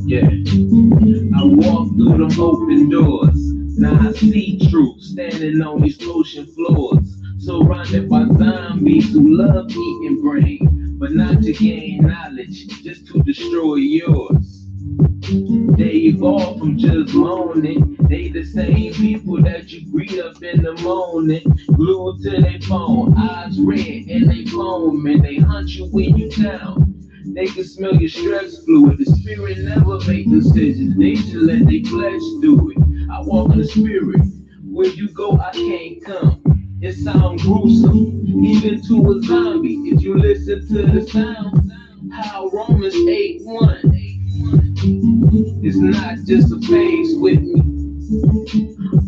Yeah, I walk through them open doors. Now I see truth standing on these ocean floors. Surrounded by zombies who love eating brain, but not to gain knowledge, just to destroy yours. They evolved from just moaning. They the same people that you greet up in the morning, glued to their phone, eyes red and they foam, and they hunt you when you down. They can smell your stress fluid. The spirit never make decisions. They just let their flesh do it. I walk in the spirit. Where you go, I can't come. It sounds gruesome, even to a zombie. If you listen to the sound, how Romans 8:1. It's not just a phase with me.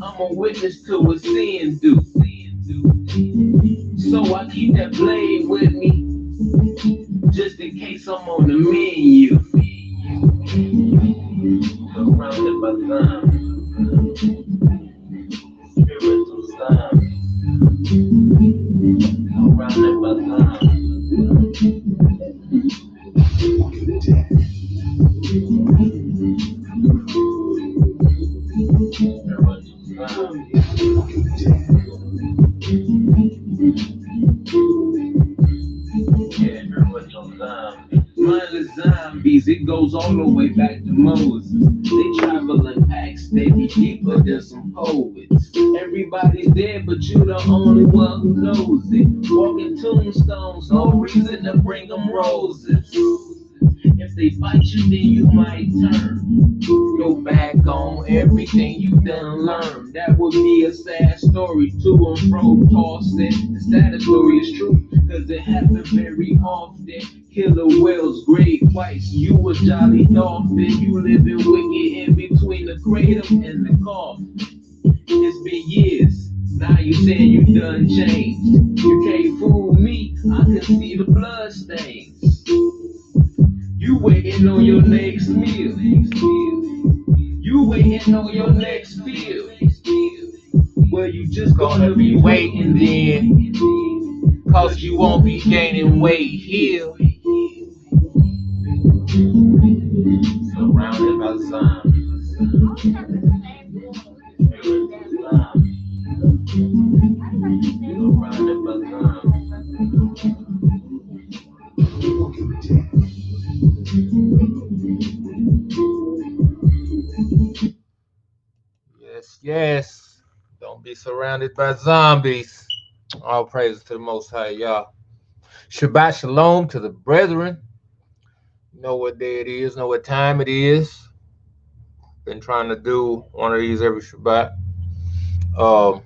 I'm a witness to what sin do. So I keep that blade with me, just in case I'm on the menu. Surrounded by zombies, spiritual zombies. Surrounded by zombies, spiritual zombies. Yeah, spiritual zombies. Mindless zombies, it goes all the way back to Moses. They travel in packs, they be deeper than some poets. Everybody's dead, but you the only one who knows it. Walking tombstones, no reason to bring them roses. If they fight you, then you might turn. Go back on everything you done learned. That would be a sad story to and fro tossing. The saddest story is true, cause it happens very often. Killer whales, great whites, you a jolly dolphin. You living wicked in between the cradle and the coffin. It's been years, now you saying you done changed. You can't fool me, I can see the blood stains. You waiting on your next meal. You waiting on your next meal. Well, you just gonna be waiting then, cause you won't be gaining weight here. Surrounded by zombies. Surrounded by zombies. Yes, yes. Don't be surrounded by zombies. All praises to the Most High, y'all. Shabbat Shalom to the brethren. Know what day it is, know what time it is. Been trying to do one of these every Shabbat. Um,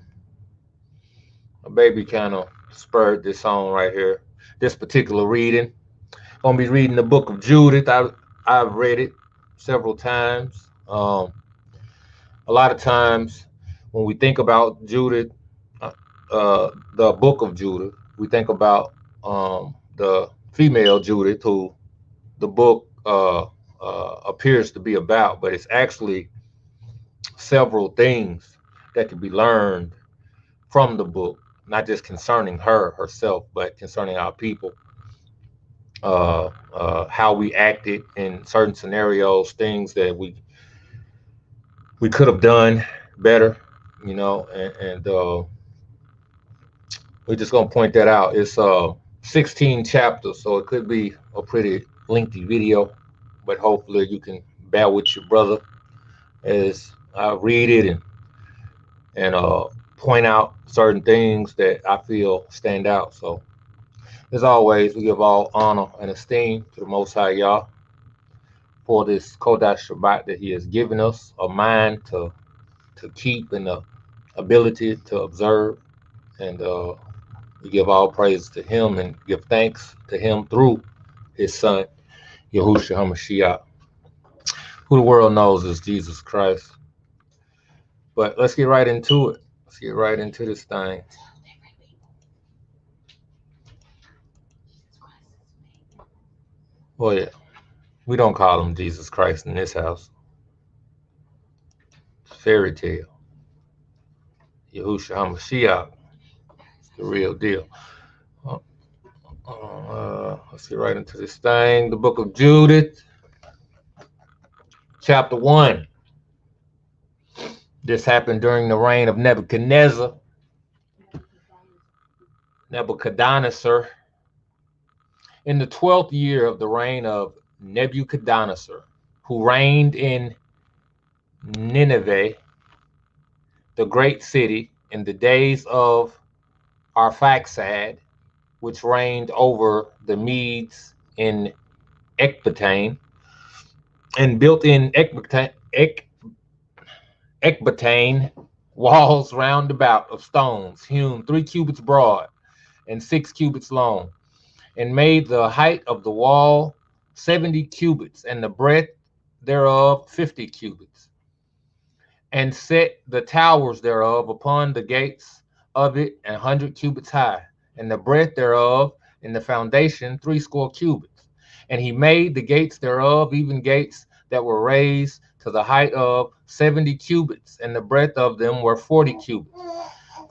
a baby kind of spurred this on right here. This particular reading. Gonna be reading the Book of Judith. I've read it several times. A lot of times when we think about Judith, the Book of Judith, we think about the female Judith, who the book appears to be about, but it's actually several things that can be learned from the book, not just concerning her herself, but concerning our people, how we acted in certain scenarios, things that we could have done better, and we're just gonna point that out. It's 16 chapters, so it could be a pretty lengthy video, but hopefully you can bear with your brother as I read it and point out certain things that I feel stand out. So as always, we give all honor and esteem to the Most High Yah for this Kodash Shabbat that He has given us, a mind to keep and the ability to observe, and we give all praise to Him and give thanks to Him through His Son, Yahushua HaMashiach, who the world knows is Jesus Christ. But let's get right into it. Let's get right into this thing. Oh yeah, We don't call him Jesus Christ in this house. Fairy tale. Yahushua HaMashiach. It's the real deal. Uh, let's get right into this thing. The Book of Judith, chapter 1. This happened during the reign of Nebuchadnezzar. Nebuchadnezzar. In the 12th year of the reign of Nebuchadnezzar, who reigned in Nineveh, the great city, in the days of Arphaxad, which reigned over the Medes in Ecbatane, and built in Ecbatane walls round about of stones, hewn 3 cubits broad and 6 cubits long, and made the height of the wall 70 cubits, and the breadth thereof 50 cubits, and set the towers thereof upon the gates of it 100 cubits high, and the breadth thereof in the foundation 60 cubits. And he made the gates thereof, even gates that were raised to the height of 70 cubits, and the breadth of them were 40 cubits,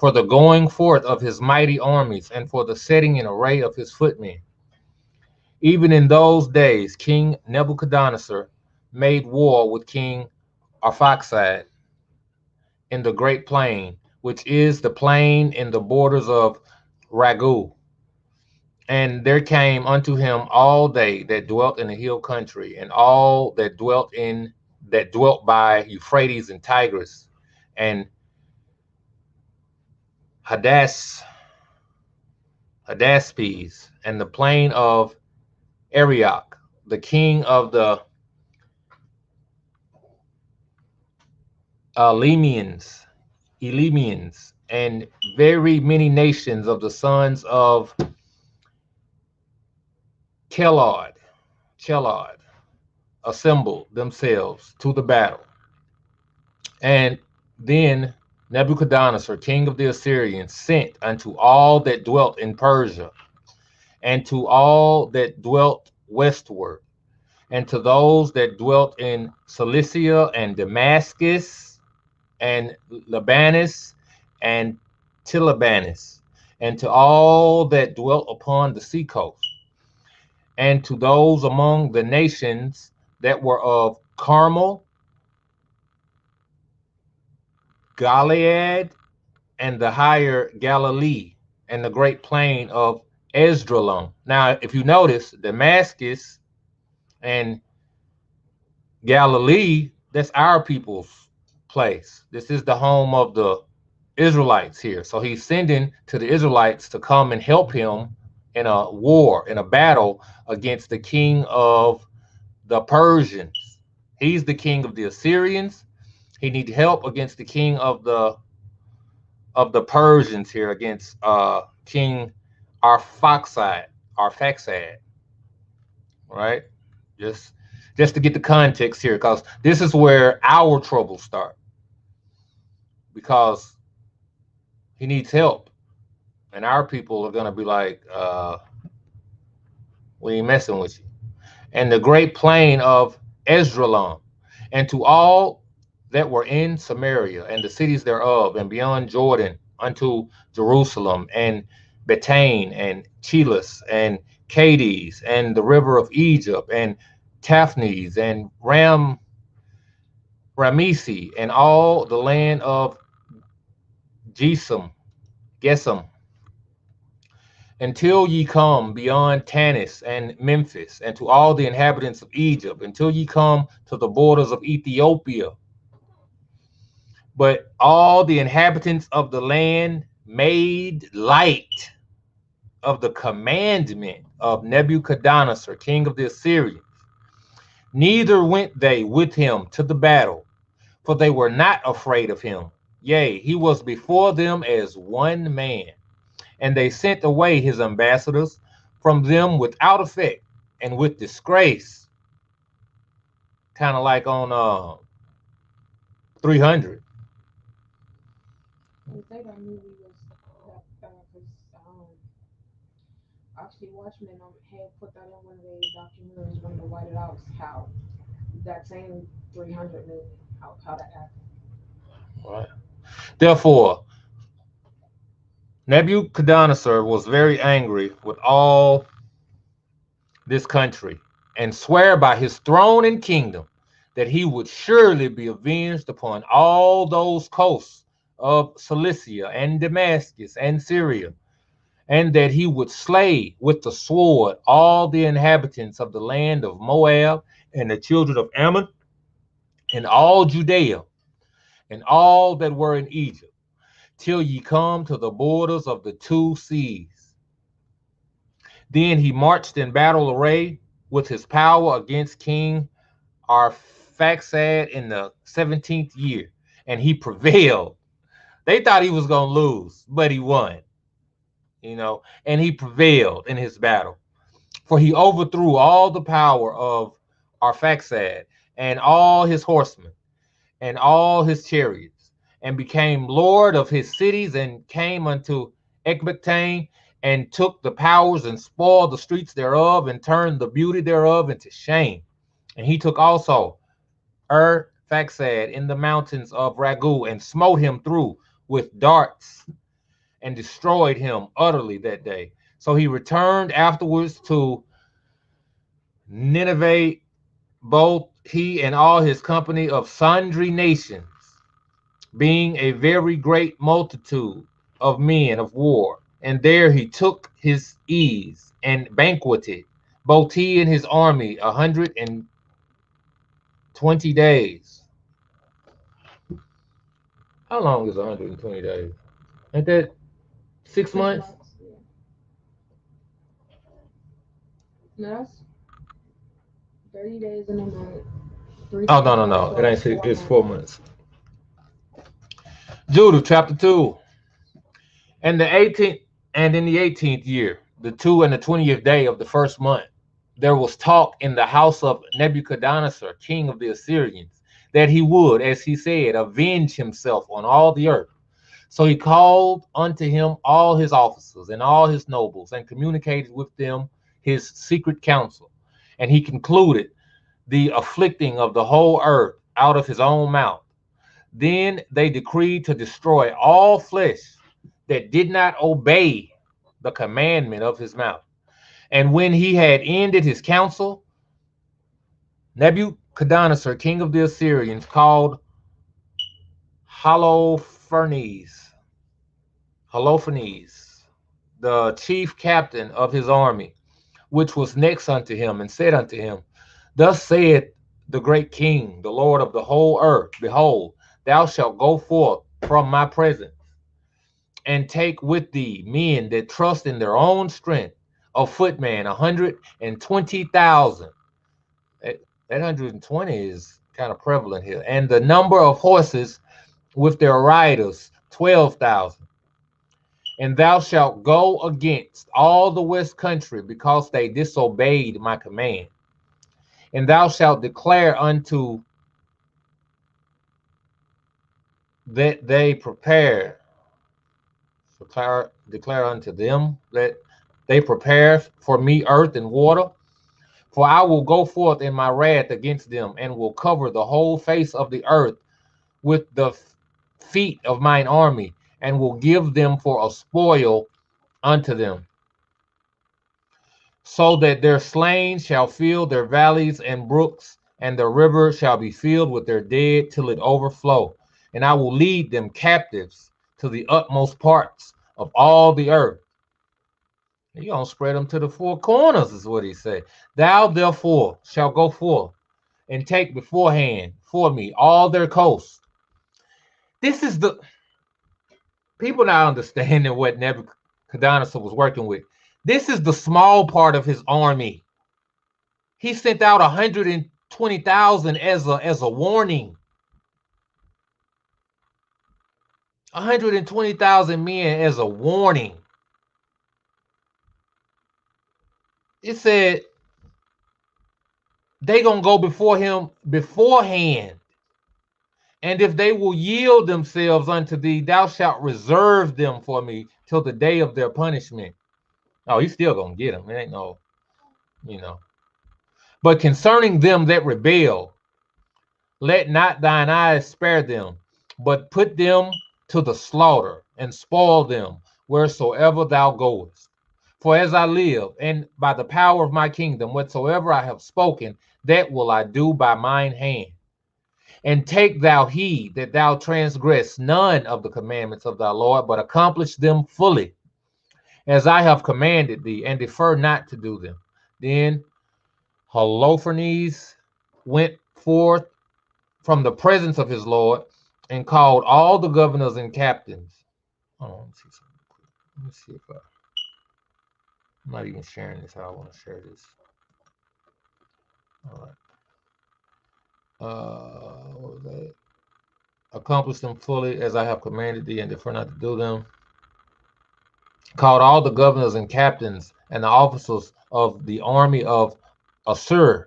for the going forth of his mighty armies, and for the setting in array of his footmen. Even in those days, King Nebuchadnezzar made war with King Arphaxad in the great plain, which is the plain in the borders of Ragu. And there came unto him all they that dwelt in the hill country, and all that dwelt by Euphrates and Tigris, and Hadass, Hadaspes, and the plain of Arioch, the king of the Elamians, Elamians, and very many nations of the sons of Chelod, assembled themselves to the battle. And then Nebuchadnezzar, king of the Assyrians, sent unto all that dwelt in Persia, and to all that dwelt westward, and to those that dwelt in Cilicia and Damascus and Libanus and Tilibanus, and to all that dwelt upon the seacoast, and to those among the nations that were of Carmel, Gilead, and the higher Galilee, and the great plain of Esdraelon. Now, if you notice, Damascus and Galilee, that's our people's place. This is the home of the Israelites here. So he's sending to the Israelites to come and help him in a war, in a battle against the king of the Persians. He's the king of the Assyrians. He needs help against the king of the Persians here, against King Arphaxad, Arphaxad, right? Just just to get the context here, because this is where our troubles start. Because he needs help, and our people are gonna be like, "We ain't messing with you." And the great plain of Esdraelon, and to all that were in Samaria and the cities thereof, and beyond Jordan unto Jerusalem, and Bethane, and Chelis, and Cades, and the river of Egypt, and Taphnes, and Ramesi, and all the land of Gesem, until ye come beyond Tanis and Memphis, and to all the inhabitants of Egypt, until ye come to the borders of Ethiopia. But all the inhabitants of the land made light of the commandment of Nebuchadnezzar, king of the Assyrians. Neither went they with him to the battle, for they were not afraid of him. Yea, he was before them as one man. And they sent away his ambassadors from them without effect and with disgrace, kind of like on 300. They say that movie was that because actually watching it. Had put that in one of the documentaries, one of the White House, how that same 300 million, how that happened. Right. Therefore, Nebuchadnezzar was very angry with all this country and swear by his throne and kingdom that he would surely be avenged upon all those coasts of Cilicia and Damascus and Syria, and that he would slay with the sword all the inhabitants of the land of Moab and the children of Ammon and all Judea and all that were in Egypt, till ye come to the borders of the two seas. Then he marched in battle array with his power against King Arphaxad in the 17th year, and he prevailed. They thought he was going to lose, but he won, and he prevailed in his battle. For he overthrew all the power of Arphaxad and all his horsemen and all his chariots, and became lord of his cities, and came unto Ecbatane, and took the powers, and spoiled the streets thereof, and turned the beauty thereof into shame. And he took also Faxad in the mountains of Ragu, and smote him through with darts, and destroyed him utterly that day. So he returned afterwards to Nineveh, both he and all his company of sundry nations, being a very great multitude of men of war. And there he took his ease and banqueted, both he and his army, 120 days. How long is 120 days? Ain't that 6 months? 6 months. Yeah. No, that's 30 days in a month. Oh, no, no, 365, no. so It ain't that's six, four it's months. 4 months. Judah chapter 2. And the 18th and in the 18th year, the 2 and the 20th day of the first month, there was talk in the house of Nebuchadnezzar, king of the Assyrians, that he would, as he said, avenge himself on all the earth. So he called unto him all his officers and all his nobles, and communicated with them his secret counsel. And he concluded the afflicting of the whole earth out of his own mouth. Then they decreed to destroy all flesh that did not obey the commandment of his mouth. And when he had ended his counsel, Nebuchadnezzar, king of the Assyrians, called Holofernes, the chief captain of his army, which was next unto him, and said unto him, Thus saith the great king, the Lord of the whole earth, Behold, thou shalt go forth from my presence, and take with thee men that trust in their own strength, a footman, 120,000. That 120 is kind of prevalent here. And the number of horses with their riders, 12,000. And thou shalt go against all the west country, because they disobeyed my command. And thou shalt declare unto that they declare unto them that they prepare for me earth and water. For I will go forth in my wrath against them, and will cover the whole face of the earth with the feet of mine army, and will give them for a spoil unto them, so that their slain shall fill their valleys and brooks, and the river shall be filled with their dead till it overflow. And I will lead them captives to the utmost parts of all the earth. You're going to spread them to the four corners, is what he said. Thou therefore shalt go forth and take beforehand for me all their coasts. This is the people not understanding what Nebuchadnezzar was working with. This is the small part of his army. He sent out 120,000 as a warning. 120,000 men as a warning. It said they gonna go before him beforehand. And if they will yield themselves unto thee, thou shalt reserve them for me till the day of their punishment. Oh, he's still gonna get them. It ain't no, you know. But concerning them that rebel, let not thine eyes spare them, but put them to the slaughter and spoil them wheresoever thou goest. For as I live, and by the power of my kingdom, whatsoever I have spoken, that will I do by mine hand. And take thou heed that thou transgress none of the commandments of thy Lord, but accomplish them fully, as I have commanded thee, and defer not to do them. Then Holofernes went forth from the presence of his Lord and called all the governors and captains. Hold on, let me see something quick. Let me see if I'm not even sharing this how I want to share this. All right. What was that? Accomplish them fully as I have commanded thee, and defer not to do them. Called all the governors and captains and the officers of the army of Assur.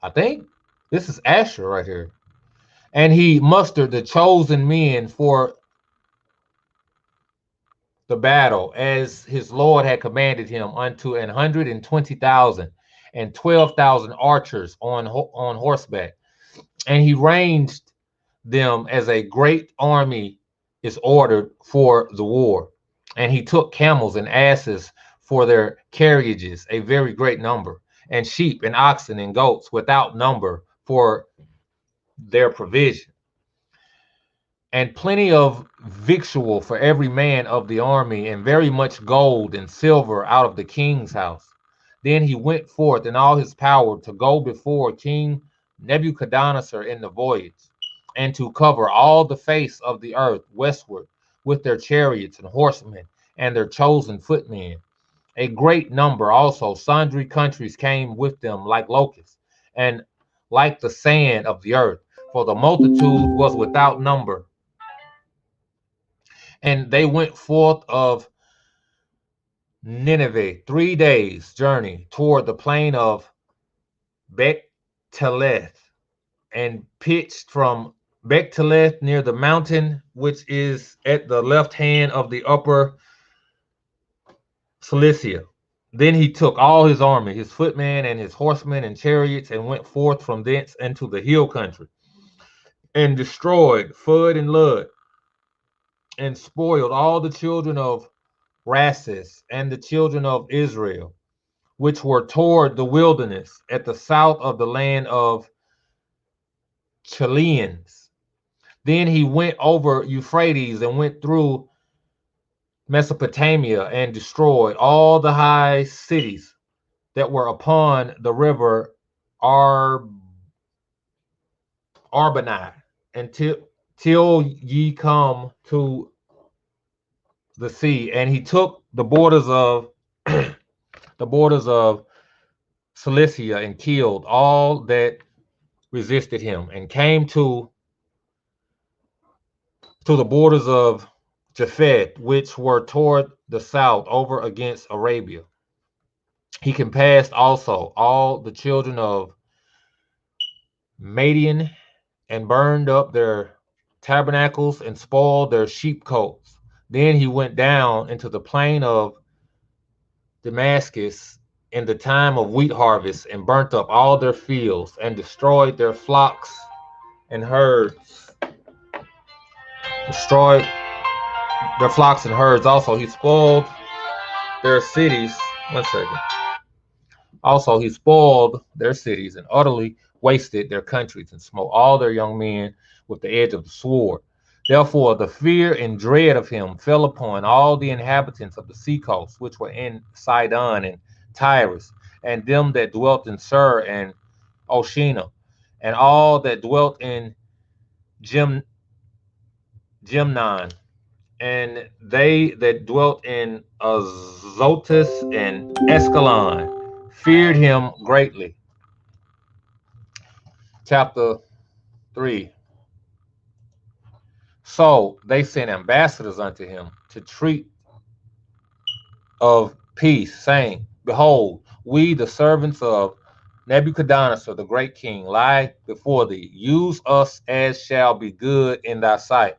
I think this is Asher right here. And he mustered the chosen men for the battle, as his Lord had commanded him, unto 120,000 and 12,000 archers on horseback. And he ranged them as a great army is ordered for the war. And he took camels and asses for their carriages, a very great number, and sheep and oxen and goats without number for their provision, and plenty of victual for every man of the army, and very much gold and silver out of the king's house. Then he went forth in all his power to go before King Nebuchadnezzar in the voyage, and to cover all the face of the earth westward with their chariots and horsemen and their chosen footmen. A great number also, sundry countries came with them like locusts, and like the sand of the earth, for the multitude was without number. And they went forth of Nineveh 3 days' journey toward the plain of Bechteleth, and pitched from Bechteleth near the mountain which is at the left hand of the upper Cilicia. Then he took all his army, his footmen, and his horsemen and chariots, and went forth from thence into the hill country, and destroyed Fud and Lud, and spoiled all the children of Rasis and the children of Israel, which were toward the wilderness at the south of the land of Chileans. Then he went over Euphrates and went through Mesopotamia and destroyed all the high cities that were upon the river Arbanai, until ye come to the sea. And he took the borders of the borders of Cilicia, and killed all that resisted him, and came to the borders of Japhet, which were toward the south, over against Arabia. He compassed also all the children of Madian, and burned up their tabernacles, and spoiled their sheepcotes. Then he went down into the plain of Damascus in the time of wheat harvest, and burnt up all their fields, and destroyed their flocks and herds. Destroyed their flocks and herds also. He spoiled their cities. One second. Also, he spoiled their cities, and utterly wasted their countries, and smote all their young men with the edge of the sword. Therefore, the fear and dread of him fell upon all the inhabitants of the seacoast, which were in Sidon and Tyrus, and them that dwelt in Sur and Oshina, and all that dwelt in Gimnon, and they that dwelt in Azotus and Escalon feared him greatly. Chapter 3. So they sent ambassadors unto him to treat of peace, saying, Behold, we, the servants of Nebuchadnezzar, the great king, lie before thee. Use us as shall be good in thy sight.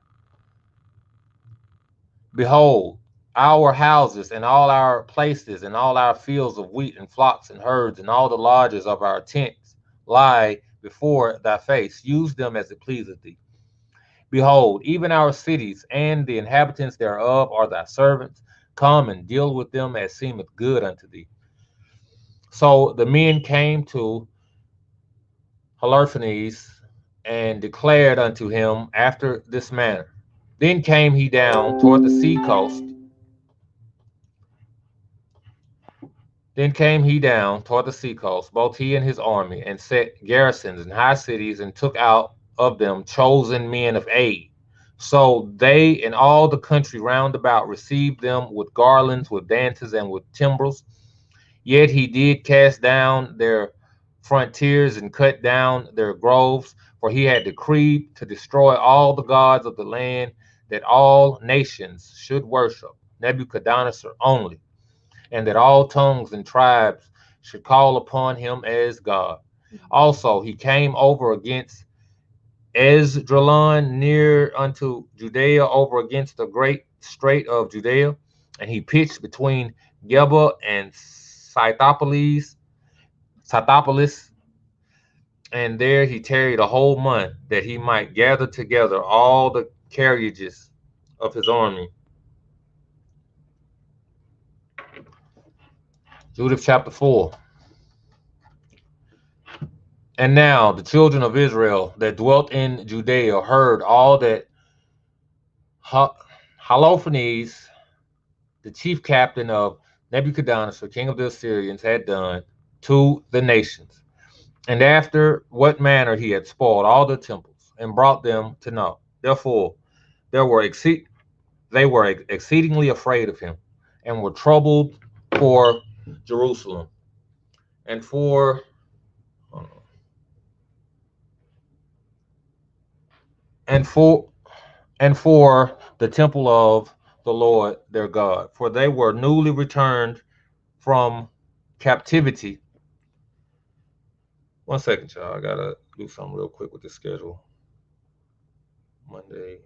Behold, our houses and all our places and all our fields of wheat and flocks and herds and all the lodges of our tents lie before thy face. Use them as it pleaseth thee. Behold, even our cities and the inhabitants thereof are thy servants. Come and deal with them as seemeth good unto thee. So the men came to Holofernes and declared unto him after this manner. Then came he down toward the sea coast. Then came he down toward the sea coast, both he and his army, and set garrisons in high cities, and took out of them chosen men of aid. So they and all the country round about received them with garlands, with dances, and with timbrels. Yet he did cast down their frontiers and cut down their groves, for he had decreed to destroy all the gods of the land, that all nations should worship Nebuchadnezzar only, and that all tongues and tribes should call upon him as God. Also, he came over against Esdraelon near unto Judea, over against the great strait of Judea, and he pitched between Geba and Scythopolis, and there he tarried a whole month, that he might gather together all the carriages of his army. Judith chapter 4. And now the children of Israel that dwelt in Judea heard all that Holofernes, the chief captain of Nebuchadnezzar, king of the Assyrians, had done to the nations, and after what manner he had spoiled all the temples and brought them to naught. Therefore, they were exceedingly afraid of him, and were troubled for Jerusalem and for and for and for the temple of the Lord their God, for they were newly returned from captivity. One second, y'all. I gotta do something real quick with the schedule. Monday.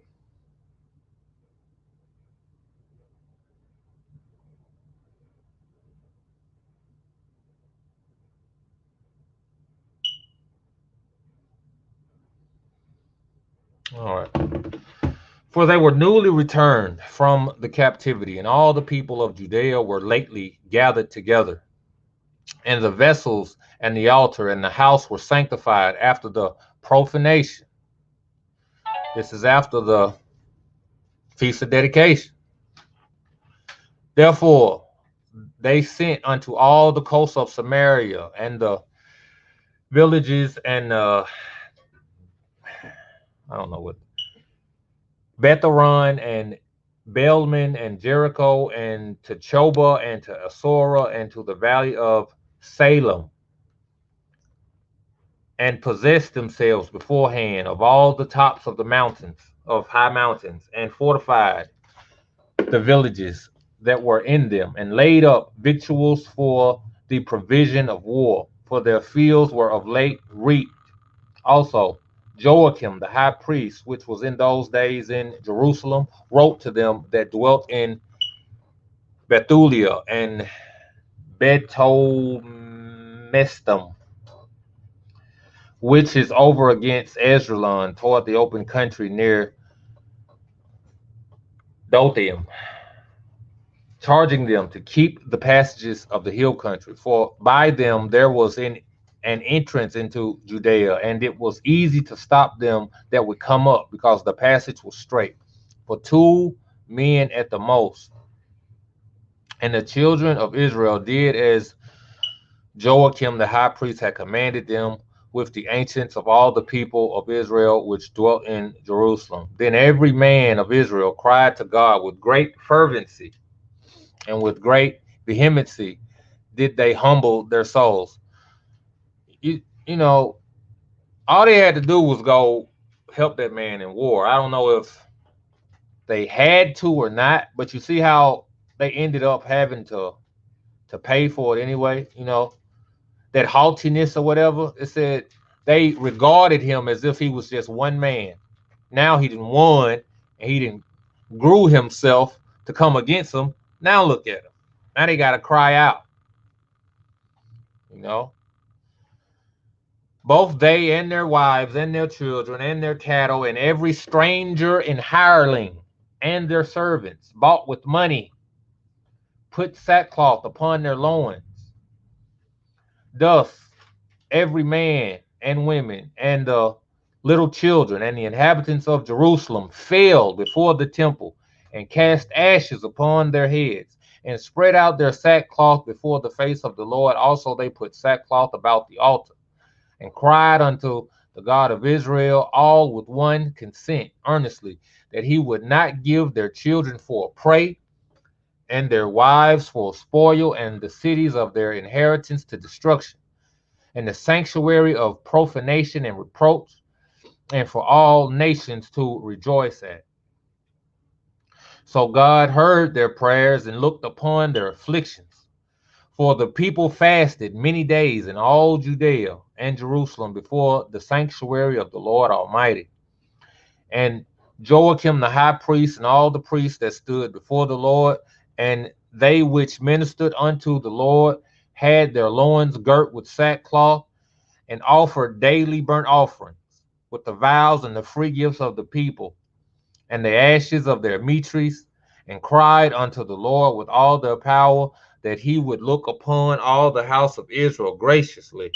All right. For they were newly returned from the captivity, and all the people of Judea were lately gathered together. And the vessels and the altar and the house were sanctified after the profanation. This is after the feast of dedication. Therefore, they sent unto all the coasts of Samaria and the villages and I don't know what, Betharon and Belman and Jericho and to Choba and to Asora and to the valley of Salem, and possessed themselves beforehand of all the tops of the mountains, of high mountains, and fortified the villages that were in them, and laid up victuals for the provision of war, for their fields were of late reaped. Also, Joachim the high priest, which was in those days in Jerusalem, wrote to them that dwelt in Bethulia and Betomestum, which is over against Esdraelon, toward the open country near Dothaim, charging them to keep the passages of the hill country, for by them there was an entrance into Judea, and it was easy to stop them that would come up, because the passage was straight, for 2 men at the most. And the children of Israel did as Joachim the high priest had commanded them, with the ancients of all the people of Israel which dwelt in Jerusalem. Then every man of Israel cried to God with great fervency, and with great vehemency did they humble their souls. You know, all they had to do was go help that man in war. I don't know if they had to or not, but you see how they ended up having to pay for it anyway. That haughtiness or whatever. It said they regarded him as if he was just one man. Now he didn't won, and he didn't grew himself to come against them. Now look at them. Now they got to cry out. You know, both they and their wives and their children and their cattle and every stranger and hireling and their servants bought with money put sackcloth upon their loins. Thus every man and women and the little children and the inhabitants of Jerusalem fell before the temple and cast ashes upon their heads and spread out their sackcloth before the face of the Lord. Also they put sackcloth about the altar and cried unto the God of Israel, all with one consent, earnestly, that he would not give their children for a prey, and their wives for a spoil, and the cities of their inheritance to destruction, and the sanctuary of profanation and reproach, and for all nations to rejoice at. So God heard their prayers and looked upon their afflictions. For the people fasted many days in all Judea and Jerusalem before the sanctuary of the Lord Almighty. And Joachim the high priest and all the priests that stood before the Lord, and they which ministered unto the Lord, had their loins girt with sackcloth, and offered daily burnt offerings with the vows and the free gifts of the people, and the ashes of their mitres, and cried unto the Lord with all their power, that he would look upon all the house of Israel graciously.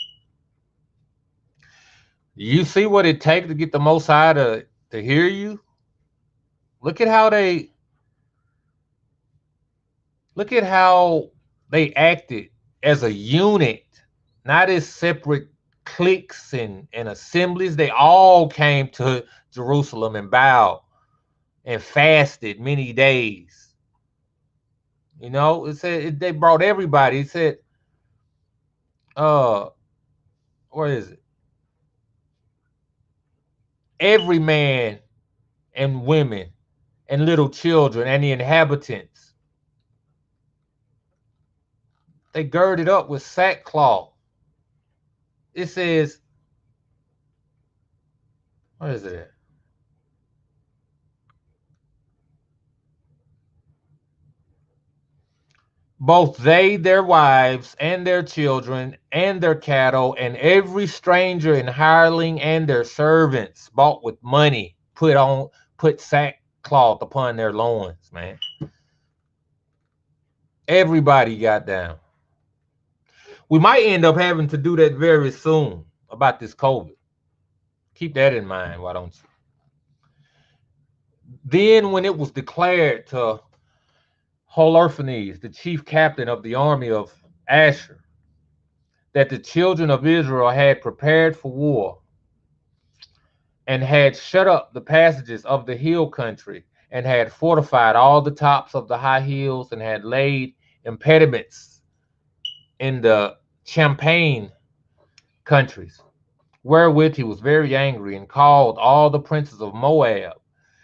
You see what it takes to get the Most High to hear you? Look at how they acted as a unit, not as separate cliques and assemblies. They all came to Jerusalem and bowed and fasted many days. You know, it said they brought everybody. It said, where is it? Every man and women and little children and the inhabitants. They girded up with sackcloth. It says, what is it? Both they, their wives, and their children, and their cattle, and every stranger and hireling, and their servants, bought with money, put sackcloth upon their loins, man. Everybody got down. We might end up having to do that very soon about this COVID. Keep that in mind, why don't you? Then when it was declared to Holofernes, the chief captain of the army of Asher, that the children of Israel had prepared for war and had shut up the passages of the hill country and had fortified all the tops of the high hills and had laid impediments in the Champagne countries, wherewith he was very angry and called all the princes of Moab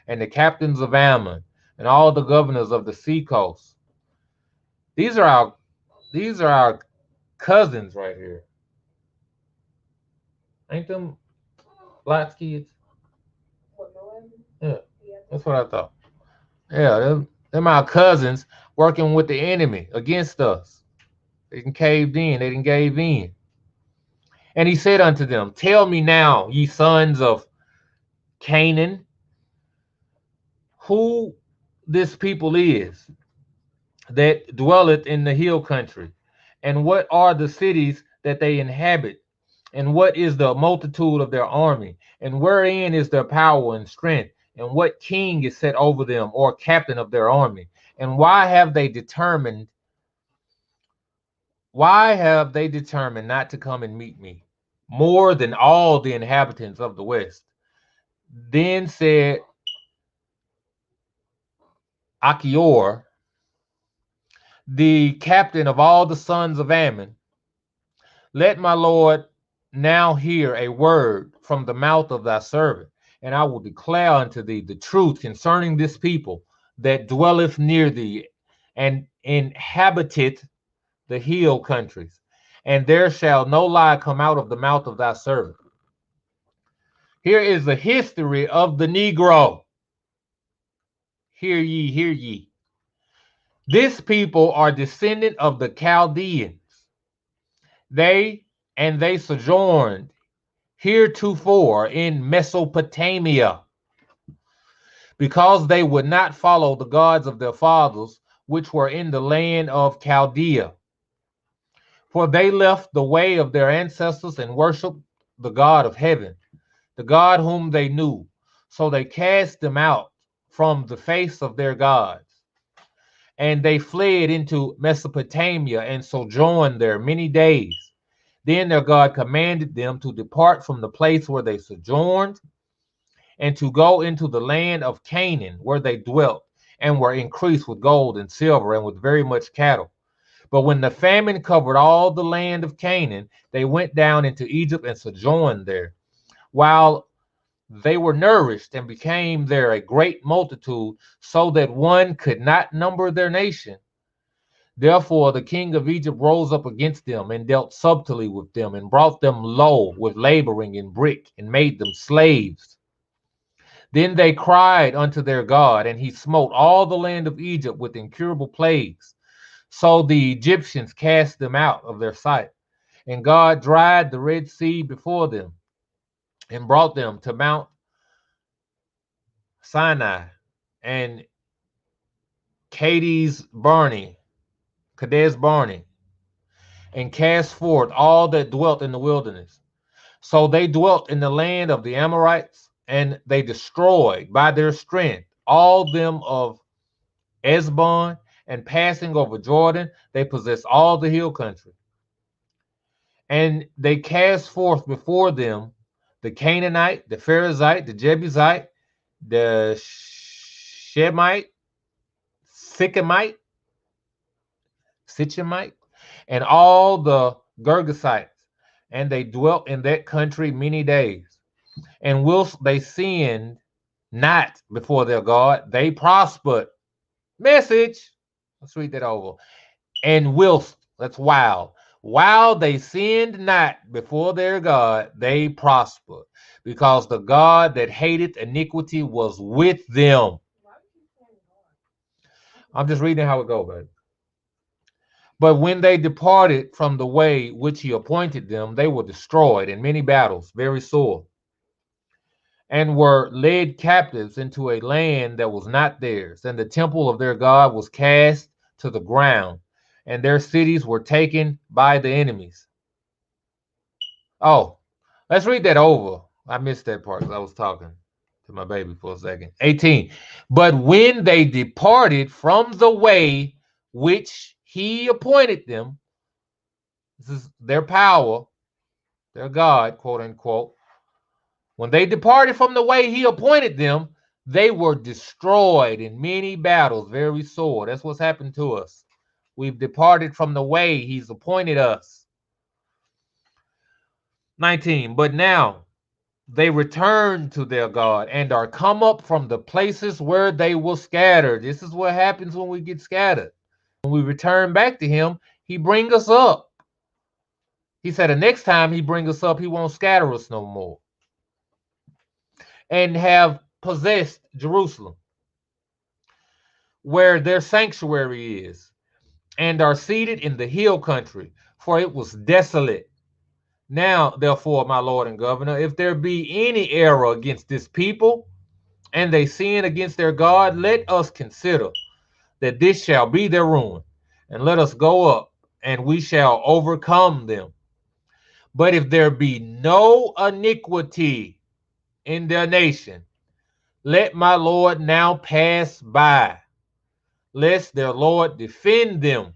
and the captains of Ammon and all the governors of the seacoast. These are our cousins right here. Ain't them Lot's kids? Yeah, that's what I thought. Yeah, them our cousins working with the enemy against us. They done caved in, they done gave in. And he said unto them, tell me now, ye sons of Canaan, who this people is that dwelleth in the hill country, and what are the cities that they inhabit, and what is the multitude of their army, and wherein is their power and strength, and what king is set over them, or captain of their army, and why have they determined not to come and meet me, more than all the inhabitants of the west? Then said Achior, the captain of all the sons of Ammon, let my lord now hear a word from the mouth of thy servant, and I will declare unto thee the truth concerning this people that dwelleth near thee and inhabiteth the hill countries, and there shall no lie come out of the mouth of thy servant. Here is the history of the Negro. Hear ye, hear ye. This people are descendant of the Chaldeans. They sojourned heretofore in Mesopotamia, because they would not follow the gods of their fathers, which were in the land of Chaldea. For they left the way of their ancestors and worshiped the God of heaven, the God whom they knew. So they cast them out from the face of their gods. And they fled into Mesopotamia and sojourned there many days. Then their God commanded them to depart from the place where they sojourned and to go into the land of Canaan, where they dwelt and were increased with gold and silver and with very much cattle. But when the famine covered all the land of Canaan, they went down into Egypt and sojourned there, while they were nourished and became there a great multitude, so that one could not number their nation. Therefore the king of Egypt rose up against them and dealt subtly with them and brought them low with laboring in brick and made them slaves. Then they cried unto their God, and he smote all the land of Egypt with incurable plagues. So the Egyptians cast them out of their sight. And God dried the Red Sea before them and brought them to Mount Sinai and Kadesh Barnea, and cast forth all that dwelt in the wilderness. So they dwelt in the land of the Amorites, and they destroyed by their strength all them of Esbon, and passing over Jordan, they possessed all the hill country. And they cast forth before them the Canaanite, the Perizzite, the Jebusite, the Shemite, Sychemite, Sichemite, and all the Girgasites. And they dwelt in that country many days. And whilst they sinned not before their God, they prospered. Message. Let's read that over. And whilst, that's while they sinned not before their God, they prospered, because the God that hated iniquity was with them. I'm just reading how it goes, baby. But when they departed from the way which he appointed them, they were destroyed in many battles, very sore, and were led captives into a land that was not theirs. And the temple of their God was cast to the ground, and their cities were taken by the enemies. Oh, let's read that over. I missed that part because I was talking to my baby for a second. 18. But when they departed from the way which he appointed them, this is their power, their God, quote unquote. When they departed from the way he appointed them, they were destroyed in many battles, very sore. That's what's happened to us. We've departed from the way he's appointed us. 19. But now they return to their God and are come up from the places where they were scattered. This is what happens when we get scattered. When we return back to him, he bring us up. He said the next time he bring us up, he won't scatter us no more. And have possessed Jerusalem, where their sanctuary is, and are seated in the hill country, for it was desolate. Now, therefore, my Lord and Governor, if there be any error against this people, and they sin against their God, let us consider that this shall be their ruin, and let us go up, and we shall overcome them. But if there be no iniquity in their nation, let my Lord now pass by, lest their Lord defend them,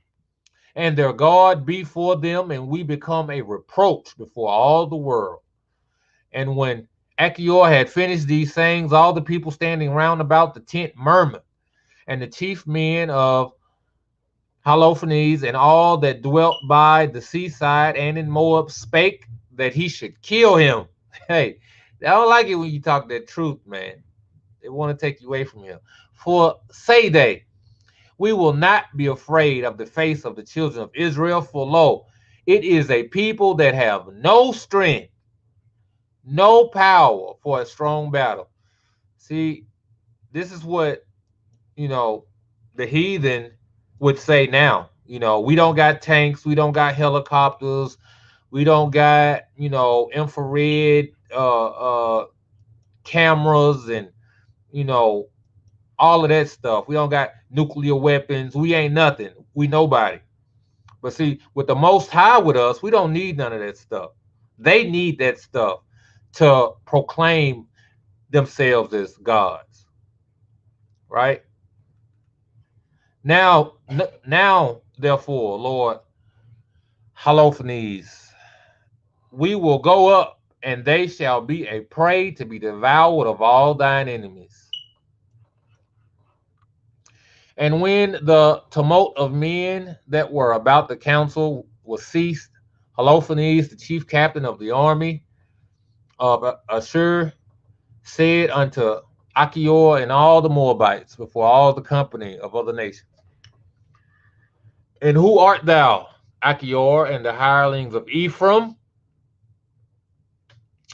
and their God be for them, and we become a reproach before all the world. And when Achior had finished these sayings, all the people standing round about the tent murmured. And the chief men of Holofernes and all that dwelt by the seaside and in Moab spake that he should kill him. Hey, I don't like it when you talk that truth, man. They want to take you away from him. For say they, we will not be afraid of the face of the children of Israel, for lo, it is a people that have no strength, no power for a strong battle. See, this is what, the heathen would say now. We don't got tanks, we don't got helicopters, we don't got, infrared cameras and, you know, all of that stuff. We don't got nuclear weapons. We ain't nothing. We nobody. But see, with the Most High with us, we don't need none of that stuff. They need that stuff to proclaim themselves as gods, right? Now, therefore, Lord, Holophonies, we will go up, and they shall be a prey to be devoured of all thine enemies. And when the tumult of men that were about the council was ceased, Holophonies, the chief captain of the army of Ashur, said unto Achior and all the Moabites before all the company of other nations, and who art thou, Achior, and the hirelings of Ephraim,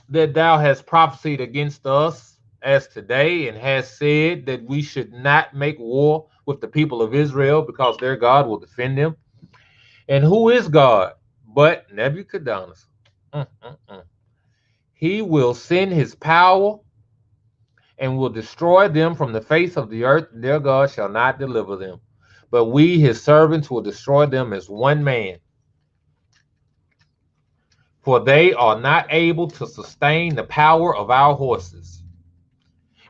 that thou hast prophesied against us as today, and hast said that we should not make war with the people of Israel, because their God will defend them? And who is God but Nebuchadnezzar? He will send his power and will destroy them from the face of the earth, and their God shall not deliver them. But we, his servants, will destroy them as one man, for they are not able to sustain the power of our horses.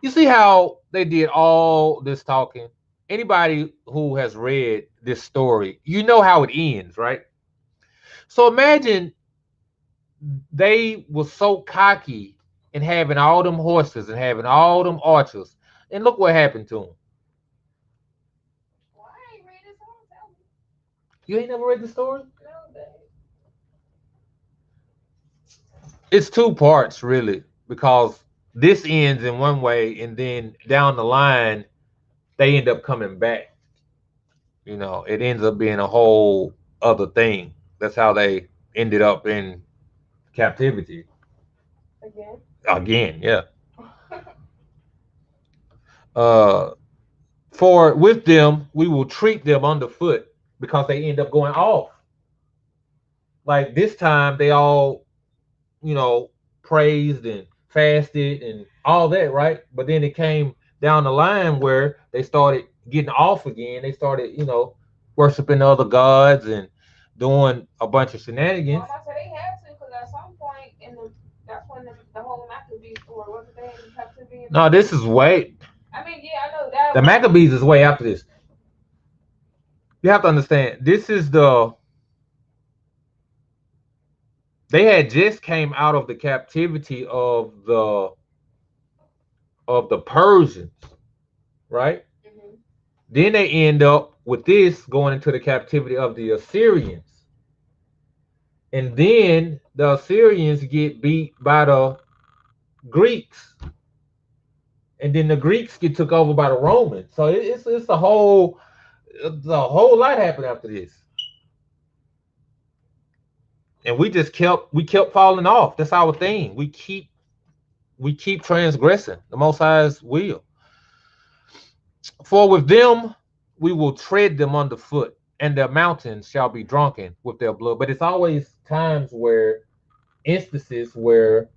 You see how they did all this talking? Anybody who has read this story, you know how it ends, right? So imagine they were so cocky and having all them horses and having all them archers, and look what happened to them. Well, I ain't read this whole time. You ain't never read the story? No, but It's two parts, really, because this ends in one way, and then down the line, they end up coming back. It ends up being a whole other thing. That's how they ended up in captivity again. again. Yeah. Uh, for with them, we will treat them underfoot, because they end up going off. Like this time, they all, praised and fasted and all that, right? But then it came down the line where they started getting off again. They started, worshiping other gods and doing a bunch of shenanigans. Well, I say they had to, because at some point that's when the whole Maccabees story wasn't they in captivity? No, this is way. I mean, yeah, I know that. The Maccabees is way after this. You have to understand, this is they had just came out of the captivity of the Persians, right? Mm-hmm. Then they end up with this going into the captivity of the Assyrians. And then the Assyrians get beat by the Greeks. And then the Greeks get took over by the Romans. So it's a whole lot happened after this. And we kept falling off. That's our thing. We keep transgressing the Most High's will. For with them we will tread them underfoot, and their mountains shall be drunken with their blood. But it's always instances where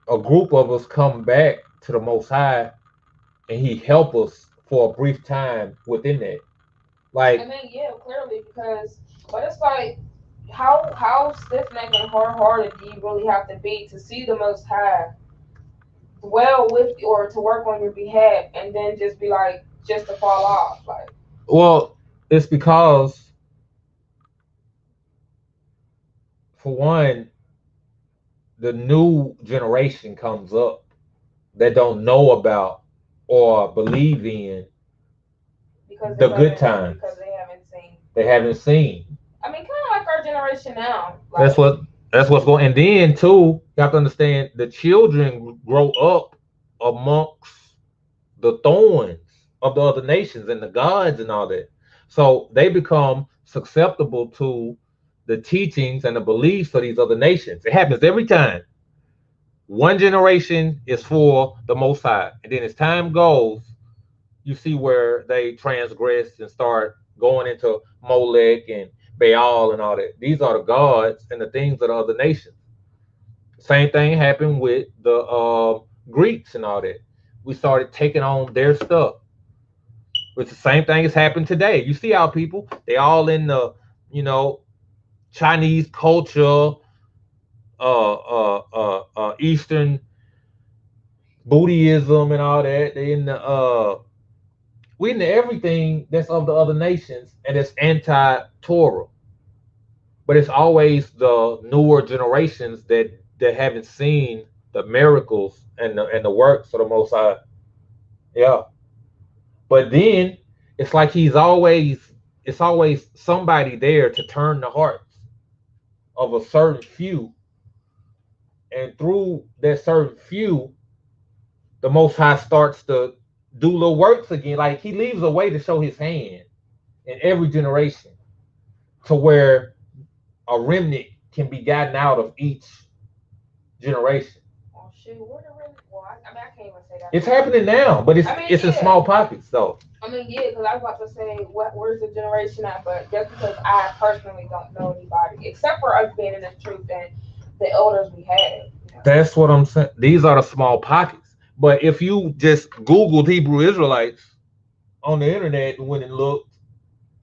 a group of us come back to the Most High, and He help us for a brief time within that. Like, I mean, yeah, clearly, but it's like, how stiff necked and hard hearted do you really have to be to see the Most High dwell with you, or to work on your behalf, and then just be like, just to fall off? Like, well, it's because, for one, the new generation comes up that don't know about or believe in because the good times. Because they haven't seen. They haven't seen. I mean, kind of like our generation now. Like, that's what's going. And then too, you have to understand, the children grow up amongst the thorns of the other nations and the gods and all that. So they become susceptible to the teachings and the beliefs of these other nations. It happens every time. One generation is for the Most High, and then as time goes, you see where they transgress and start going into Molech and Baal and all that. These are the gods and the things of the other nations. Same thing happened with the Greeks and all that. We started taking on their stuff. It's the same thing has happened today. You see how people, they all in the, you know, Chinese culture, Eastern Buddhism and all that. They in the we into everything that's of the other nations and it's anti-Torah. But it's always the newer generations that haven't seen the miracles and the works of the Most High. Yeah. But then it's like it's always somebody there to turn the hearts of a certain few, and through that certain few, the Most High starts to do little works again. Like he leaves a way to show his hand in every generation, to where a remnant can be gotten out of each generation. Oh shoot, what the really? Well, I mean, I can't even say that. It's happening now, but I mean, it's in yeah. small pockets though. I mean, yeah, because I was about to say, where's the generation at? But just because I personally don't know anybody, except for us being in the truth and the elders we had. You know? That's what I'm saying. These are the small pockets. But if you just Googled Hebrew Israelites on the internet and went and looked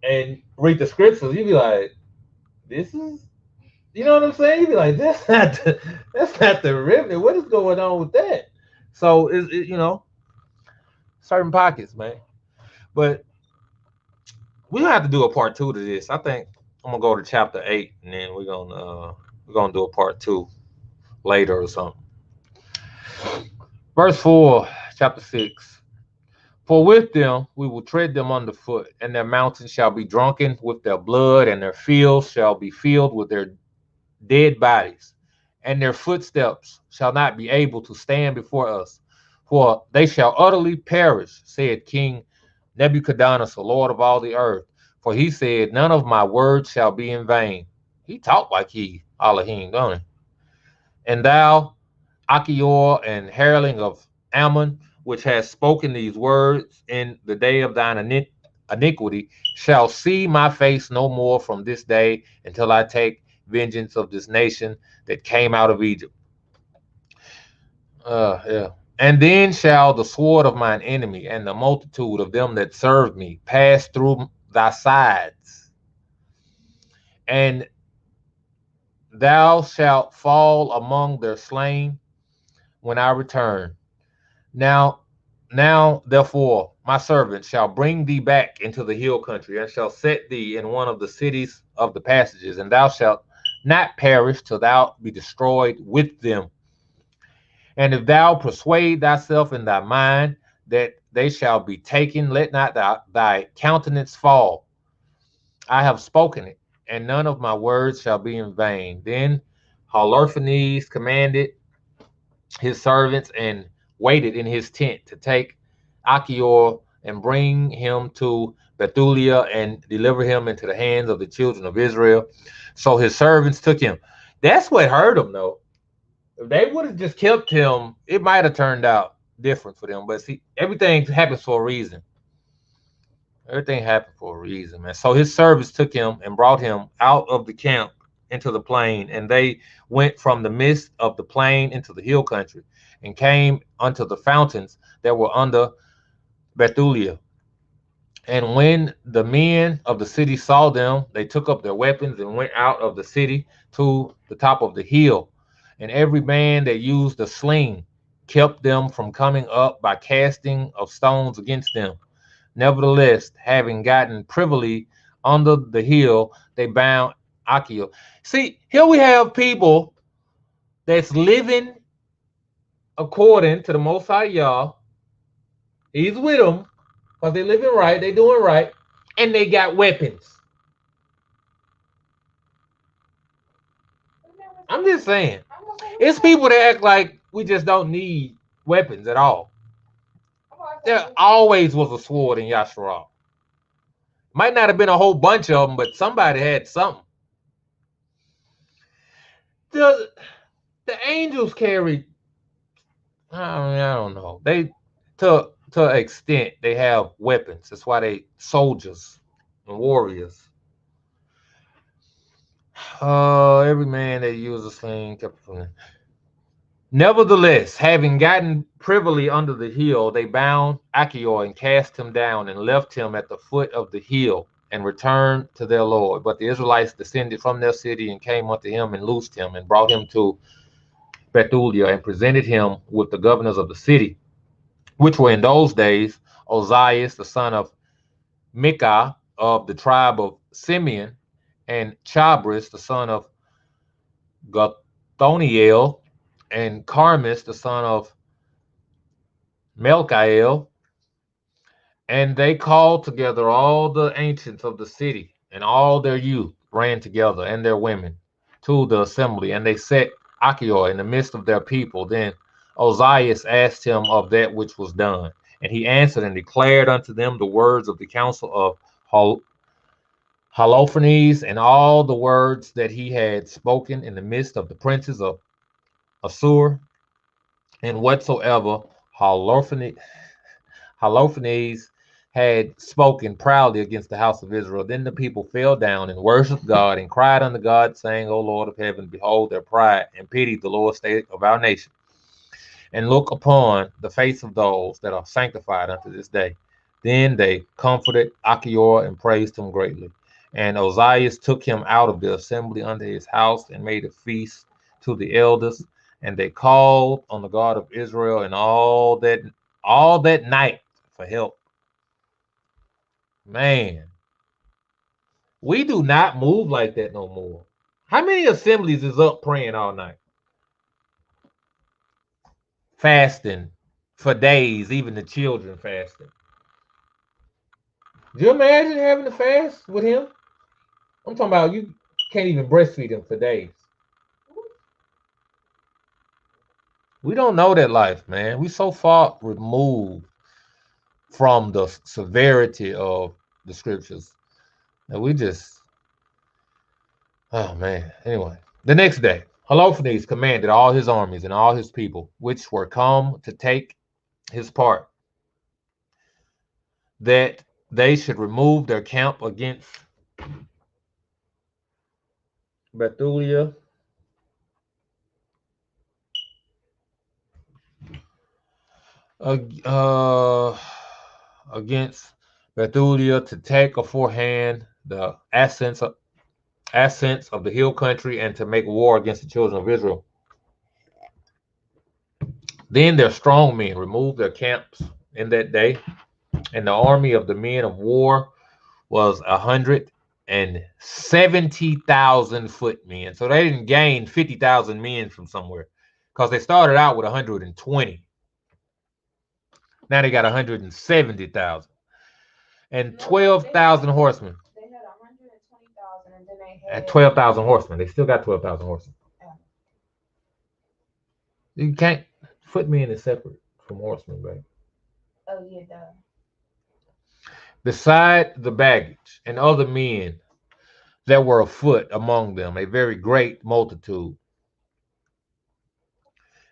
and read the scriptures, you'd be like, this is, you know what I'm saying? You'd be like, that's not the remnant. What is going on with that? So you know, certain pockets, man. But we don't have to do a part two to this. I think I'm gonna go to chapter 8, and then we're gonna do a part two later or something. Verse 4, chapter 6. For with them we will tread them underfoot, and their mountains shall be drunken with their blood, and their fields shall be filled with their dead bodies, and their footsteps shall not be able to stand before us, for they shall utterly perish, said King Nebuchadnezzar, Lord of all the earth. For he said, none of my words shall be in vain. He talked like he Elohim, don't he? And thou, Achior and hireling of Ammon, which has spoken these words in the day of thine iniquity, shall see my face no more from this day until I take vengeance of this nation that came out of Egypt. Yeah. And then shall the sword of mine enemy and the multitude of them that serve me pass through thy sides, and thou shalt fall among their slain when I return. Now, therefore, my servant shall bring thee back into the hill country, and shall set thee in one of the cities of the passages, and thou shalt not perish till thou be destroyed with them. And if thou persuade thyself in thy mind that they shall be taken, let not thy countenance fall. I have spoken it, and none of my words shall be in vain. Then Holofernes commanded his servants and waited in his tent to take Achior and bring him to Bethulia and deliver him into the hands of the children of Israel. So his servants took him. That's what hurt him, though. If they would have just kept him, it might have turned out different for them. But see, everything happens for a reason. Everything happened for a reason, man. So his servants took him and brought him out of the camp into the plain, and they went from the midst of the plain into the hill country, and came unto the fountains that were under Bethulia. And when the men of the city saw them, they took up their weapons and went out of the city to the top of the hill. And every man that used a sling kept them from coming up by casting of stones against them. Nevertheless, having gotten privily under the hill, they bound Achior. See, here we have people that's living according to the Most High Yah. He's with them because they living right, they doing right, and they got weapons. I'm just saying. It's people that act like we just don't need weapons at all. There always was a sword in Yasharal. Might not have been a whole bunch of them, but somebody had something. The angels carried, I don't know. They to to an extent they have weapons. That's why they soldiers and warriors. Every man that used a sling kept it. Nevertheless, having gotten privily under the hill, they bound Achior and cast him down and left him at the foot of the hill and returned to their Lord. But the Israelites descended from their city and came unto him and loosed him and brought him to Bethulia and presented him with the governors of the city, which were in those days Ozias, the son of Micah of the tribe of Simeon, and Chabris, the son of Gothoniel, and Carmis, the son of Melchiel. And they called together all the ancients of the city, and all their youth ran together, and their women, to the assembly. And they set Achior in the midst of their people. Then Ozias asked him of that which was done. And he answered and declared unto them the words of the council of Holofernes, and all the words that he had spoken in the midst of the princes of Assur, and whatsoever Holofernes had spoken proudly against the house of Israel. Then the people fell down and worshipped God and cried unto God, saying, O Lord of heaven, behold their pride, and pity the lower state of our nation, and look upon the face of those that are sanctified unto this day. Then they comforted Achior and praised him greatly. And Ozias took him out of the assembly unto his house and made a feast to the elders. And they called on the God of Israel and all that night for help. Man, we do not move like that no more. How many assemblies is up praying all night? Fasting for days, even the children fasting. Do you imagine having to fast with him? I'm talking about you can't even breastfeed him for days. We don't know that life, man. We so far removed from the severity of the scriptures that we just, oh man. Anyway, the next day, Holofernes commanded all his armies and all his people, which were come to take his part, that they should remove their camp against Bethulia against Bethulia to take aforehand the ascents of the hill country and to make war against the children of Israel. Then their strong men removed their camps in that day, and the army of the men of war was 170,000 footmen. So they didn't gain 50,000 men from somewhere, because they started out with 120. Now they got 170,000 and 12,000 horsemen. They had 120,000, and then they At had 12,000 horsemen, they still got 12,000 horsemen. You can't. Footmen is separate from horsemen, right? Oh yeah, duh. Beside the baggage and other men that were afoot among them, a very great multitude.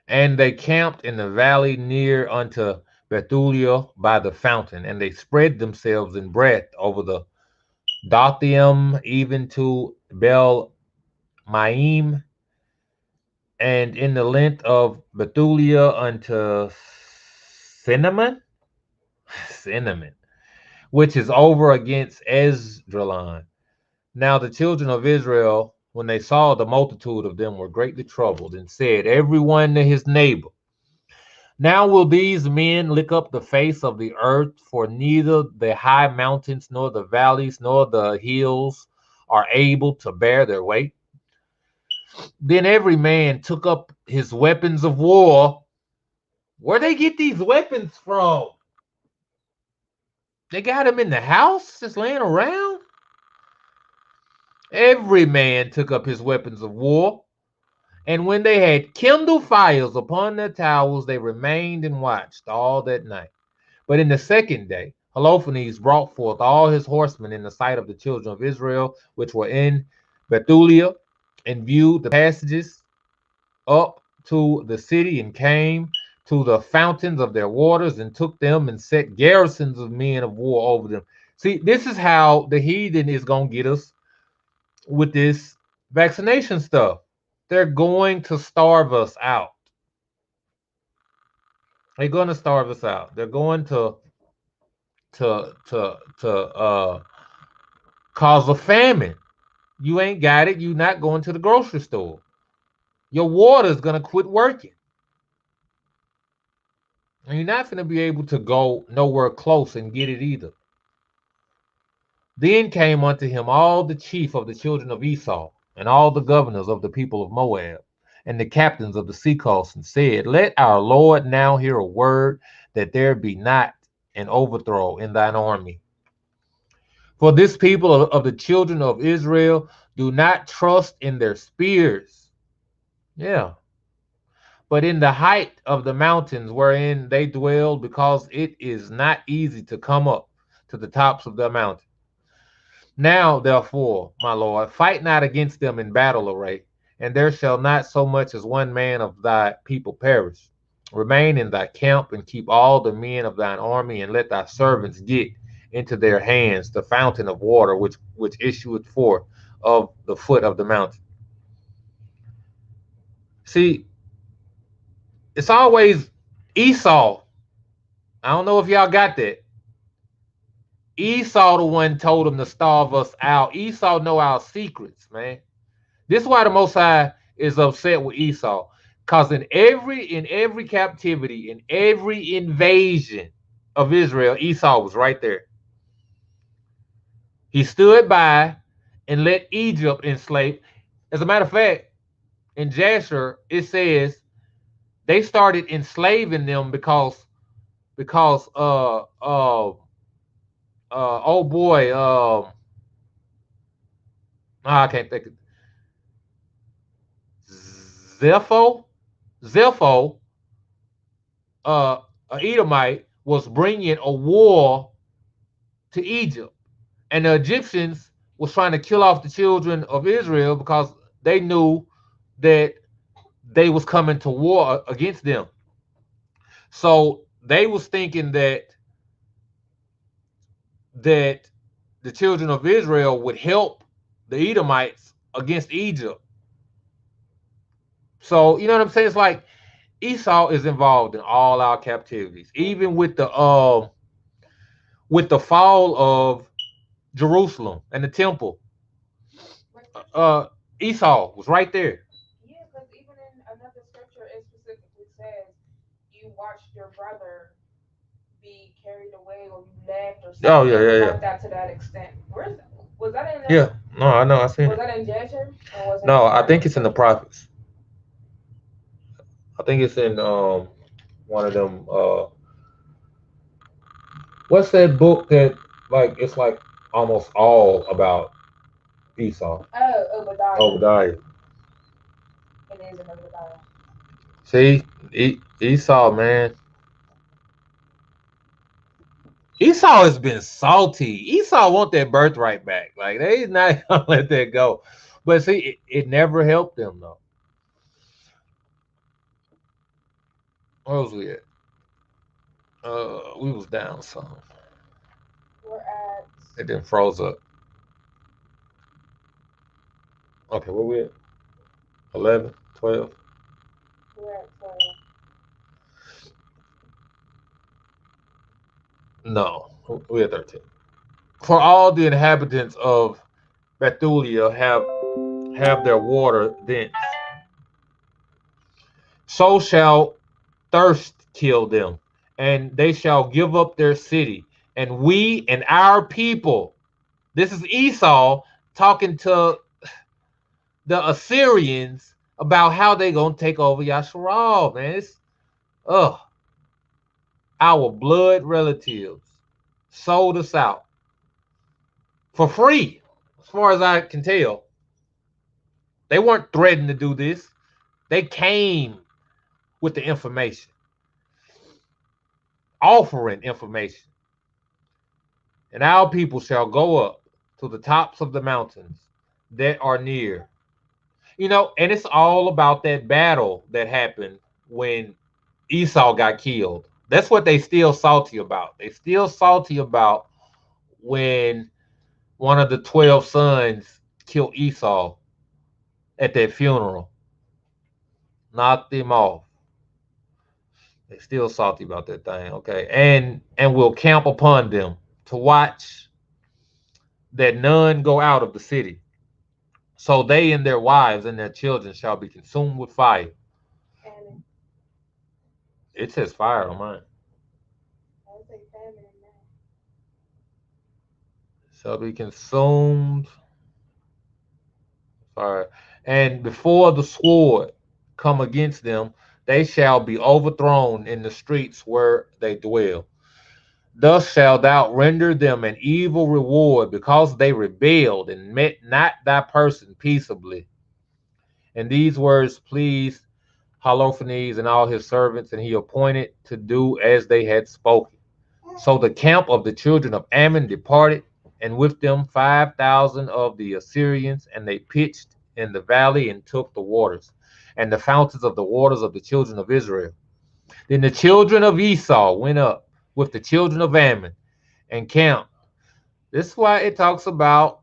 And they camped in the valley near unto Bethulia by the fountain, and they spread themselves in breadth over the Dothaim, even to Bel Maim, and in the length of Bethulia unto Cinnamon, which is over against Esdraelon. Now the children of Israel, when they saw the multitude of them, were greatly troubled, and said, every one to his neighbor, now will these men lick up the face of the earth, for neither the high mountains, nor the valleys, nor the hills are able to bear their weight. Then every man took up his weapons of war. Where they get these weapons from? They got them in the house, just laying around? Every man took up his weapons of war, and when they had kindled fires upon their towers, they remained and watched all that night. But in the second day, Holofernes brought forth all his horsemen in the sight of the children of Israel, which were in Bethulia, and viewed the passages up to the city, and came to the fountains of their waters and took them and set garrisons of men of war over them. See, this is how the heathen is going to get us with this vaccination stuff. They're going to starve us out. They're going to starve us out. They're going to cause a famine. You ain't got it. You're not going to the grocery store. Your water is going to quit working. And you're not going to be able to go nowhere close and get it either. Then came unto him all the chief of the children of Esau, and all the governors of the people of Moab, and the captains of the seacoast, and said, Let our Lord now hear a word, that there be not an overthrow in thine army. For this people of the children of Israel do not trust in their spears. Yeah. But in the height of the mountains wherein they dwell, because it is not easy to come up to the tops of the mountain. Now, therefore, my Lord, fight not against them in battle array, and there shall not so much as one man of thy people perish. Remain in thy camp, and keep all the men of thine army, and let thy servants get into their hands the fountain of water which issueth forth of the foot of the mountain. See, it's always Esau. I don't know if y'all got that. Esau the one told him to starve us out. Esau know our secrets, man. This is why the Most High is upset with Esau. Because in every captivity, in every invasion of Israel, Esau was right there. He stood by and let Egypt enslave. As a matter of fact, in Jasher, it says they started enslaving them because oh boy, I can't think of Zepho, an Edomite, was bringing a war to Egypt, and the Egyptians was trying to kill off the children of Israel because they knew that they was coming to war against them. So they was thinking that the children of Israel would help the Edomites against Egypt. So you know what I'm saying? It's like Esau is involved in all our captivities, even with the fall of Jerusalem and the temple. Esau was right there. Yeah, because even in another scripture, it specifically says you watched your brother be carried away or you left or Oh something yeah. like that to that extent. Where's was that in the, Yeah, no, I know, I seen was it. that in Jasher or was it No, in I think another it's in the scripture? prophets. I think it's in one of them. What's that book that like it's like almost all about Esau? Oh, Obadiah. Obadiah. It is in Obadiah. See, Esau, man. Esau has been salty. Esau want that birthright back. Like they not gonna let that go. But see, it never helped them though. Where was we at? We was down some. We're at It then froze up. Okay, where we at? 11, 12. we're at 12. No, we at 13. For all the inhabitants of Bethulia have their water thence, so shall thirst kill them, and they shall give up their city, and we and our people. This is Esau talking to the Assyrians about how they gonna take over Yasharal, man. It's our blood relatives sold us out for free, as far as I can tell. They weren't threatening to do this. They came with the information, offering information. And our people shall go up to the tops of the mountains that are near. You know, and it's all about that battle that happened when Esau got killed. That's what they still salty about. They still salty about when one of the 12 sons killed Esau at their funeral, knocked him off. They still salty about that thing, okay? And will camp upon them to watch that none go out of the city. So they and their wives and their children shall be consumed with fire. Famine. It says fire on mine. I would say famine in that. Shall be consumed fire. And before the sword come against them, they shall be overthrown in the streets where they dwell. Thus shalt thou render them an evil reward, because they rebelled and met not thy person peaceably. And these words pleased Holofernes and all his servants, and he appointed to do as they had spoken. So the camp of the children of Ammon departed, and with them 5,000 of the Assyrians, and they pitched in the valley and took the waters, and the fountains of the waters of the children of Israel. Then the children of Esau went up with the children of Ammon and camped. This is why it talks about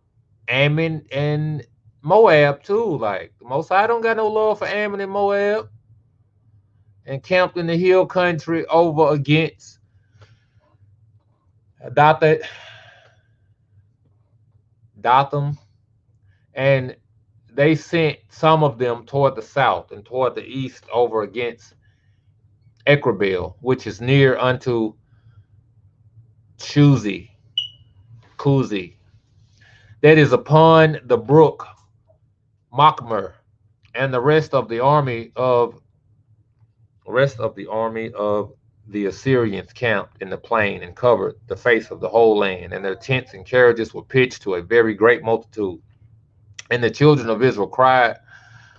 Ammon and Moab too. Like the Most High don't got no love for Ammon and Moab, and camped in the hill country over against Dothan, Dotham, and they sent some of them toward the south and toward the east over against Ekrabel, which is near unto Chuzi, Kuzi, that is upon the brook Machmer, and the rest of the army of the Assyrians camped in the plain and covered the face of the whole land, and their tents and carriages were pitched to a very great multitude. And the children of Israel cried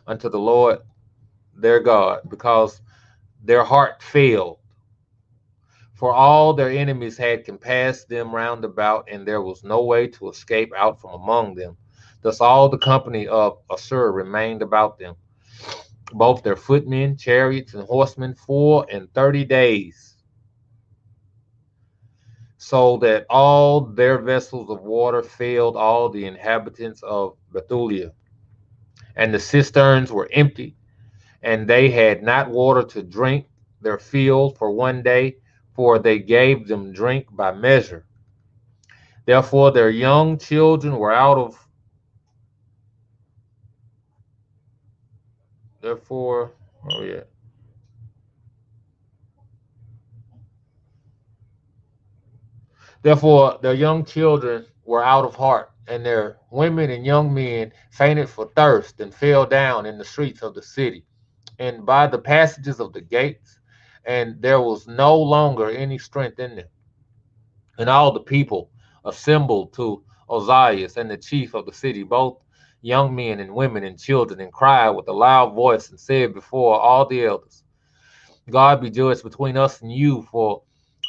unto the Lord their God, because their heart failed, for all their enemies had compassed them round about, and there was no way to escape out from among them. Thus all the company of Assur remained about them, both their footmen, chariots, and horsemen, 4 and 30 days, so that all their vessels of water failed all the inhabitants of Bethulia, and the cisterns were empty, and they had not water to drink their field for one day, for they gave them drink by measure. Therefore their young children were out of therefore oh yeah. Therefore their young children were out of heart, and their women and young men fainted for thirst, and fell down in the streets of the city, and by the passages of the gates, and there was no longer any strength in them. And all the people assembled to Ozias and the chief of the city, both young men and women and children, and cried with a loud voice, and said before all the elders, God be judged between us and you, for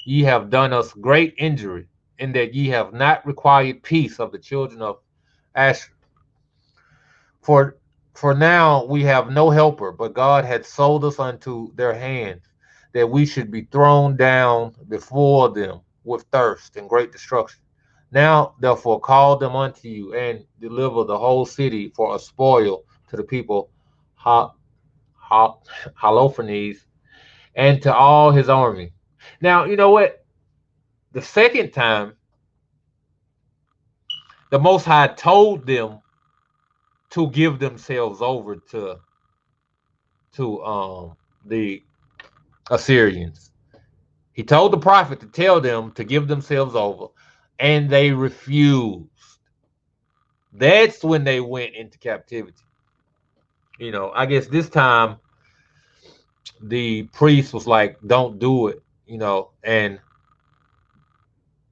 ye have done us great injury, in that ye have not required peace of the children of Asher. For for now we have no helper, but God had sold us unto their hands, that we should be thrown down before them with thirst and great destruction. Now therefore call them unto you, and deliver the whole city for a spoil to the people ha, ha, Holofernes, and to all his army. Now you know what? The second time, the Most High told them to give themselves over to the Assyrians. He told the prophet to tell them to give themselves over, and they refused. That's when they went into captivity. I guess this time the priest was like, "Don't do it," and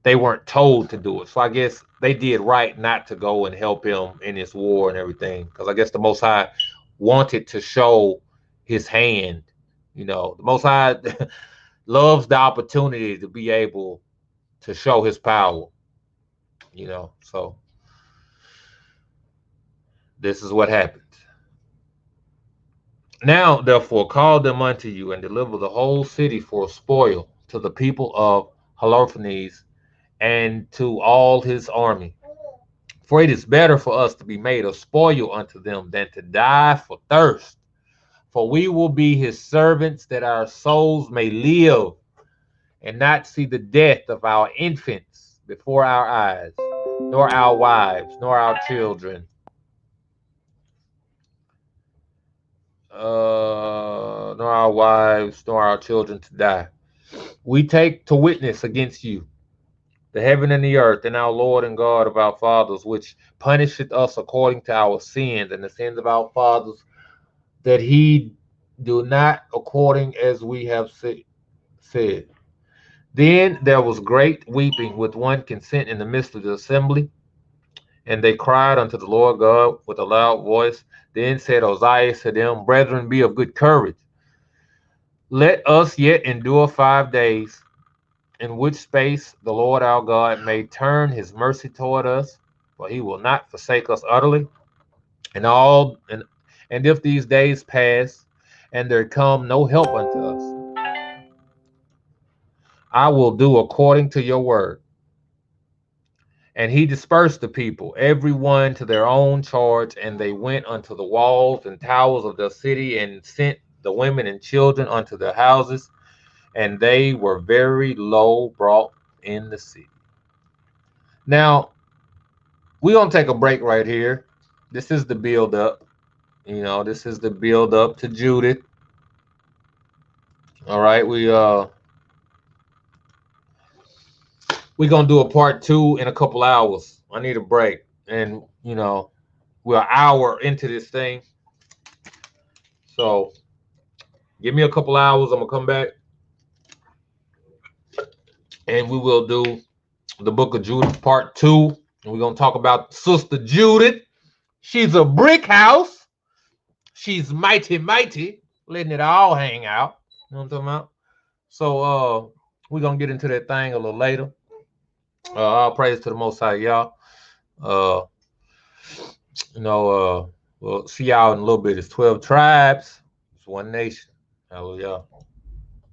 they weren't told to do it. So I guess they did right not to go and help him in his war and everything, because I guess the Most High wanted to show his hand. The Most High loves the opportunity to be able to show his power. So this is what happened. Now, therefore, call them unto you and deliver the whole city for a spoil to the people of Holofernes and to all his army. For it is better for us to be made a spoil unto them than to die for thirst. For we will be his servants, that our souls may live and not see the death of our infants before our eyes, nor our wives, nor our children, nor our wives, nor our children to die. We take to witness against you the heaven and the earth, and our Lord and God of our fathers, which punisheth us according to our sins and the sins of our fathers, that he do not according as we have said. Then there was great weeping with one consent in the midst of the assembly, and they cried unto the Lord God with a loud voice. Then said Ozias to them, Brethren, be of good courage. Let us yet endure 5 days, in which space the Lord our God may turn his mercy toward us, for he will not forsake us utterly. And if these days pass, and there come no help unto us, I will do according to your word. And he dispersed the people, every one to their own charge, and they went unto the walls and towers of the city, and sent the women and children unto their houses, and they were very low brought in the city. Now, we're going to take a break right here. This is the build up. This is the build up to Judith. All right, we're going to do a part 2 in a couple hours. I need a break. And, we're an hour into this thing. So give me a couple hours. I'm going to come back. And we will do the Book of Judith part 2. And we're going to talk about Sister Judith. She's a brick house. She's mighty, mighty, letting it all hang out. You know what I'm talking about? So we're going to get into that thing a little later. All praise to the Most High, y'all. We'll see y'all in a little bit. It's 12 tribes. It's one nation. Hallelujah.